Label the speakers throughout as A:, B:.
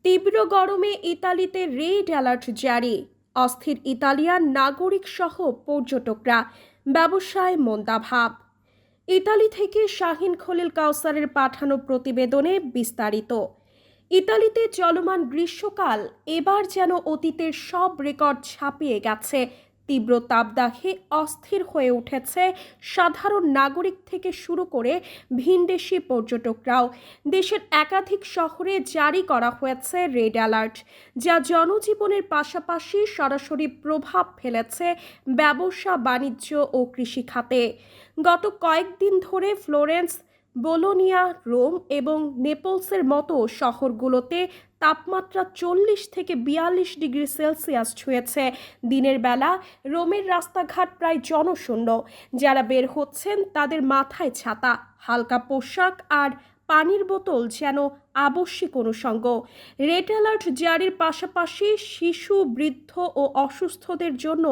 A: তীব্র গরমে ইতালিতে রেড অ্যালার্ট জারি। অস্থির ইতালিয়ান নাগরিক সহ পর্যটকরা, ব্যবসায় মন্দাভাব। ইতালি থেকে শাহিন খলিল কাউসারের পাঠানো প্রতিবেদনে বিস্তারিত। ইতালিতে চলমান গ্রীষ্মকাল এবার যেন অতীতের সব রেকর্ড ছাপিয়ে গেছে। তীব্র তাপদাহে অস্থির হয়ে উঠেছে সাধারণ নাগরিক থেকে শুরু করে ভিনদেশি পর্যটকরাও। দেশের একাধিক শহরে জারি করা হয়েছে রেড অ্যালার্ট, যা জনজীবনের পাশাপাশি সরাসরি প্রভাব ফেলেছে ব্যবসা, বাণিজ্য ও কৃষিখাতে। গত কয়েকদিন ধরে ফ্লোরেন্স, বোলোনিয়া, রোম এবং নেপলসের মতো শহরগুলোতে তাপমাত্রা 40 থেকে 42 ডিগ্রি সেলসিয়াস ছুঁয়েছে। দিনের বেলা রোমের রাস্তাঘাট প্রায় জনশূন্য। যারা বের হচ্ছেন তাদের মাথায় ছাতা, হালকা পোশাক আর পানির বোতল যেন আবশ্যিক অনুষঙ্গ। রেড অ্যালার্ট জারির পাশাপাশি শিশু, বৃদ্ধ ও অসুস্থদের জন্য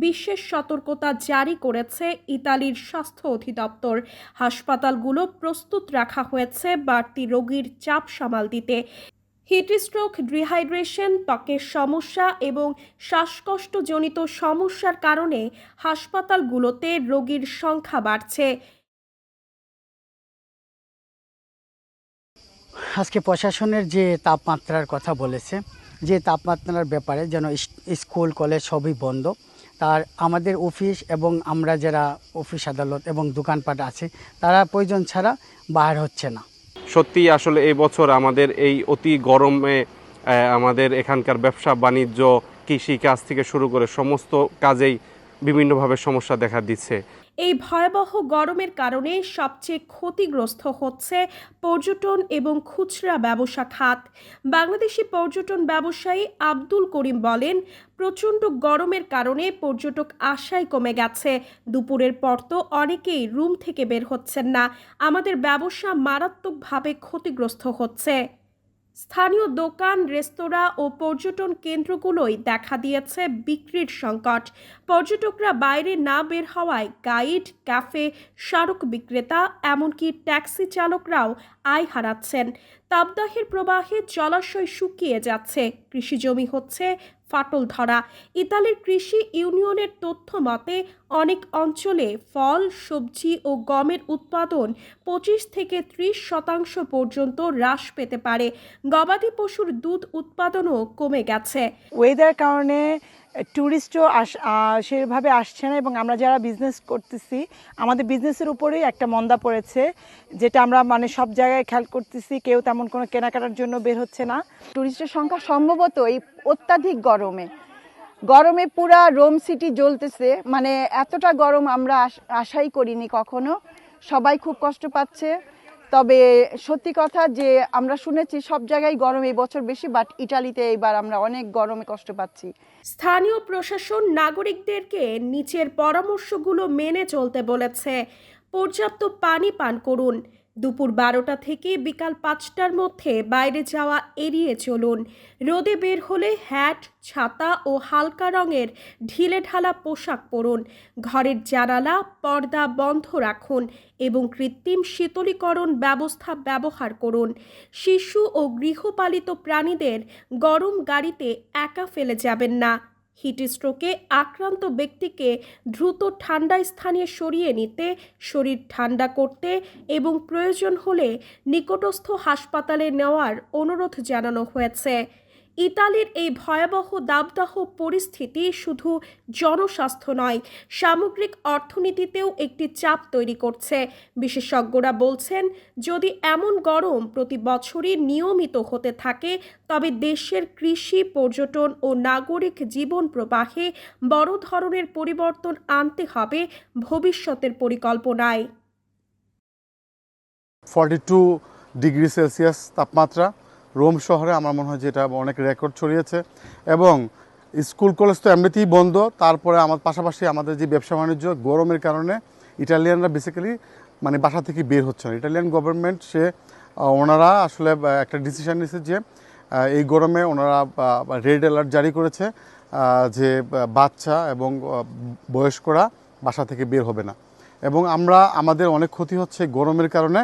A: বিশেষ সতর্কতা জারি করেছে ইতালির স্বাস্থ্য অধিদপ্তর। হাসপাতালগুলো প্রস্তুত রাখা হয়েছে বাড়তি রোগীর চাপ সামাল দিতে। হিটস্ট্রোক, ডিহাইড্রেশন, ত্বকের সমস্যা এবং শ্বাসকষ্টজনিত সমস্যার কারণে হাসপাতালগুলোতে রোগীর সংখ্যা বাড়ছে।
B: আজকে প্রশাসনের যে তাপমাত্রার কথা বলেছে, যে তাপমাত্রার ব্যাপারে যেন স্কুল, কলেজ সবই বন্ধ। তার আমাদের অফিস এবং আমরা যারা অফিস আদালত এবং দোকানপাট আছে তারা প্রয়োজন ছাড়া বাইর হচ্ছে না।
C: সত্যি আসলে এই বছর আমাদের এই অতি গরমে আমাদের এখানকার ব্যবসা, বাণিজ্য, কৃষিকাজ থেকে শুরু করে সমস্ত কাজেই বিভিন্নভাবে সমস্যা দেখা দিচ্ছে।
A: এই ভয়াবহ গরমের কারণে সবচেয়ে ক্ষতিগ্রস্ত হচ্ছে পর্যটন এবং খুচরা ব্যবসা খাত। বাংলাদেশি পর্যটন ব্যবসায়ী আব্দুল করিম বলেন, প্রচণ্ড গরমের কারণে পর্যটক আশাই কমে গেছে। দুপুরের পর তো অনেকেই রুম থেকে বের হচ্ছেন না। আমাদের ব্যবসা মারাত্মকভাবে ক্ষতিগ্রস্ত হচ্ছে। স্থানীয় দোকান, রেস্তোরাঁ ও পর্যটন কেন্দ্রগুলোই দেখা দিয়েছে বিক্রির সংকট। পর্যটকরা বাইরে না বের হওয়ায় গাইড, ক্যাফে, স্মারক বিক্রেতা, এমনকি ট্যাক্সি চালকরাও আয় হারাচ্ছেন। তাপদাহের প্রবাহে জলাশয় শুকিয়ে যাচ্ছে, কৃষিজমি হচ্ছে ফাটল ধরা। ইতালির কৃষি ইউনিয়নের তথ্য মতে অনেক অঞ্চলে ফল, সবজি ও গমের উৎপাদন 25 থেকে 30% পর্যন্ত হ্রাস পেতে পারে। গবাদি পশুর দুধ উৎপাদনও কমে গেছে।
D: ওয়েদার কারণে ট্যুরিস্টও সেভাবে আসছে না এবং আমরা যারা বিজনেস করতেছি আমাদের বিজনেসের উপরেই একটা মন্দা পড়েছে, যেটা আমরা সব জায়গায় খেয়াল করতেছি। কেউ তেমন কোনো কেনাকাটার জন্য বের হচ্ছে না।
E: ট্যুরিস্টের সংখ্যা সম্ভবত এই অত্যাধিক গরমে পুরা রোম সিটি জ্বলতেছে। এতটা গরম আমরা আশাই করিনি কখনো। সবাই খুব কষ্ট পাচ্ছে। তবে সত্যি কথা যে আমরা শুনেছি সব জায়গায় গরম এই বছর বেশি, বাট ইটালিতে এইবার আমরা অনেক গরমে কষ্ট পাচ্ছি।
A: স্থানীয় প্রশাসন নাগরিকদেরকে নিচের পরামর্শগুলো মেনে চলতে বলেছে। পর্যাপ্ত পানি পান করুন। দুপুর 12টা থেকে বিকাল 5টার মধ্যে বাইরে যাওয়া এড়িয়ে চলুন। রোদে বের হলে হ্যাট, ছাতা ও হালকা রঙের ঢিলেঢালা পোশাক পরুন। ঘরের জানালা, পর্দা বন্ধ রাখুন এবং কৃত্রিম শীতলীকরণ ব্যবস্থা ব্যবহার করুন। শিশু ও গৃহপালিত প্রাণীদের গরম গাড়িতে একা ফেলে যাবেন না। হিটস্ট্রোকে আক্রান্ত ব্যক্তিকে দ্রুত ঠান্ডা স্থানে সরিয়ে নিতে, শরীর ঠান্ডা করতে এবং প্রয়োজন হলে নিকটস্থ হাসপাতালে নেওয়ার অনুরোধ জানানো হয়েছে। ইতালির এই ভয়াবহ দাবদাহ পরিস্থিতি শুধু জনস্বাস্থ্য নয়, সামগ্রিক অর্থনীতিতেও একটি চাপ তৈরি করছে। বিশেষজ্ঞরা বলছেন, যদি এমন গরম প্রতি বছরই নিয়মিত হতে থাকে তবে দেশের কৃষি, পর্যটন ও নাগরিক জীবন প্রবাহে বড় ধরনের পরিবর্তন আনতে হবে ভবিষ্যতের পরিকল্পনায়।
F: 42 ডিগ্রি সেলসিয়াস তাপমাত্রা রোম শহরে, আমার মনে হয় যেটা অনেক রেকর্ড ছড়িয়েছে। এবং স্কুল, কলেজ তো এমনিতেই বন্ধ, তারপরে পাশাপাশি আমাদের যে ব্যবসা বাণিজ্য গরমের কারণে ইটালিয়ানরা বেসিক্যালি বাসা থেকে বের হচ্ছে না। ইটালিয়ান গভর্নমেন্ট ওনারা আসলে একটা ডিসিশন নিয়েছে যে এই গরমে ওনারা রেড অ্যালার্ট জারি করেছে যে বাচ্চা এবং বয়স্করা বাসা থেকে বের হবে না। এবং আমাদের অনেক ক্ষতি হচ্ছে গরমের কারণে।